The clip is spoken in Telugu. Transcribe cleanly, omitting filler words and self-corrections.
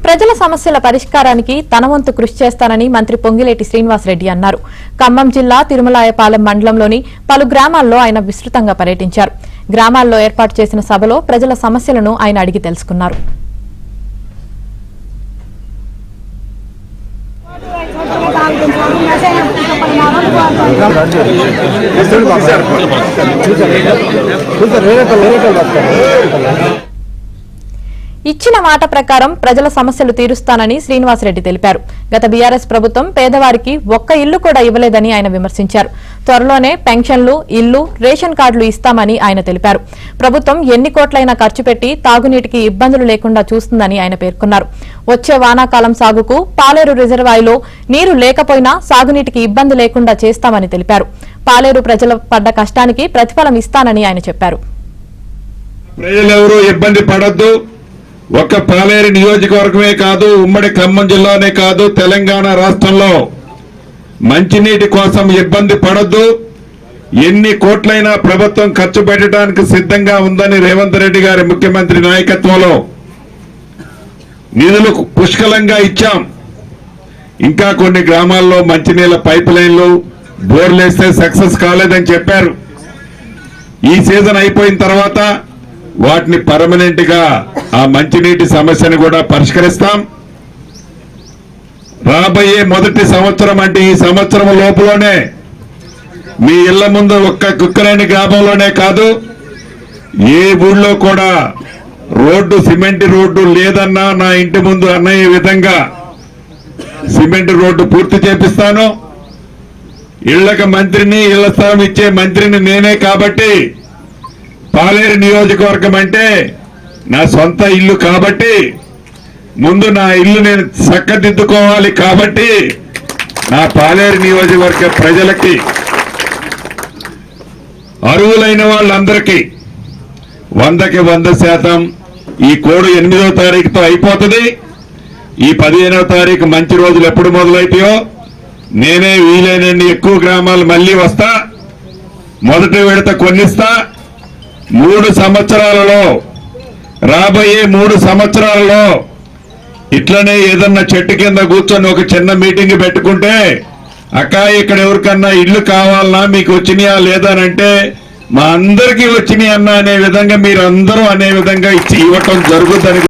ప్రజల సమస్యల పరిష్కారానికి తన వంతు కృషి చేస్తానని మంత్రి పొంగిలేటి శ్రీనివాసరెడ్డి అన్నారు. ఖమ్మం జిల్లా తిరుమలాయపాలెం మండలంలోని పలు గ్రామాల్లో ఆయన విస్తృతంగా పర్యటించారు. గ్రామాల్లో ఏర్పాటు చేసిన సభలో ప్రజల సమస్యలను ఆయన అడిగి తెలుసుకున్నారు. ఇచ్చిన మాట ప్రకారం ప్రజల సమస్యలు తీరుస్తానని శ్రీనివాసరెడ్డి తెలిపారు. గత బీఆర్ఎస్ ప్రభుత్వం పేదవారికి ఒక్క ఇల్లు కూడా ఇవ్వలేదని ఆయన విమర్శించారు. త్వరలోనే పెన్షన్లు, ఇల్లు, రేషన్ కార్డులు ఇస్తామని ఆయన తెలిపారు. ప్రభుత్వం ఎన్ని కోట్లైనా ఖర్చు పెట్టి తాగునీటికి ఇబ్బందులు లేకుండా చూస్తుందని ఆయన పేర్కొన్నారు. వచ్చే వానాకాలం సాగుకు పాలేరు రిజర్వాయర్లో నీరు లేకపోయినా సాగునీటికి ఇబ్బంది లేకుండా చేస్తామని తెలిపారు. పాలేరు ప్రజల పడ్డ కష్టానికి ప్రతిఫలం ఇస్తానని ఆయన చెప్పారు. ప్రజలెవరూ ఇబ్బంది పడొద్దు. ఒక్క పాలేరు నియోజకవర్గమే కాదు, ఉమ్మడి ఖమ్మం జిల్లానే కాదు, తెలంగాణ రాష్ట్రంలో మంచినీటి కోసం ఇబ్బంది పడొద్దు. ఎన్ని కోట్లైనా ప్రభుత్వం ఖర్చు పెట్టడానికి సిద్ధంగా ఉందని రేవంత్ రెడ్డి గారి ముఖ్యమంత్రి నాయకత్వంలో నిధులు పుష్కలంగా ఇచ్చాం. ఇంకా కొన్ని గ్రామాల్లో మంచినీళ్ళ పైప్ లైన్లు, బోర్లేస్తే సక్సెస్ కాలేదని చెప్పారు. ఈ సీజన్ అయిపోయిన తర్వాత వాటిని పర్మనెంట్ గా ఆ మంచినీటి సమస్యను కూడా పరిష్కరిస్తాం. రాబోయే మొదటి సంవత్సరం అంటే ఈ సంవత్సరం లోపులోనే మీ ఇళ్ల ముందు ఒక్క కుక్కలేని గ్రామంలోనే కాదు, ఏ ఊళ్ళో కూడా రోడ్డు సిమెంట్ రోడ్డు లేదన్నా నా ఇంటి ముందు అన్నయ్య విధంగా సిమెంట్ రోడ్డు పూర్తి చేపిస్తాను. ఇళ్లకు మంత్రిని, ఇళ్ల స్థలం ఇచ్చే మంత్రిని నేనే కాబట్టి పాలేరు నియోజకవర్గం అంటే నా సొంత ఇల్లు కాబట్టి ముందు నా ఇల్లు నేను చక్కదిద్దుకోవాలి. కాబట్టి నా పాలేరు నియోజకవర్గ ప్రజలకి, అర్హులైన వాళ్ళందరికీ 100కి 100% ఈ కోడ్ 8వ తారీఖుతో అయిపోతుంది. ఈ 15వ తారీఖు మంచి రోజులు ఎప్పుడు మొదలైతాయో నేనే వీలైనన్ని ఎక్కువ గ్రామాలు మళ్లీ వస్తా. మొదటి విడత కొన్నిస్తా. 3 సంవత్సరాలలో, రాబోయే 3 సంవత్సరాలలో ఇట్లనే ఏదన్నా చెట్టు కింద కూర్చొని ఒక చిన్న మీటింగ్ పెట్టుకుంటే, అక్క ఇక్కడ ఎవరికన్నా ఇల్లు కావాలన్నా మీకు వచ్చినాయా లేదా అంటే మా అందరికీ వచ్చినాయి అన్న అనే విధంగా మీరు అందరూ అనే విధంగా ఇవ్వటం జరుగుతుంది.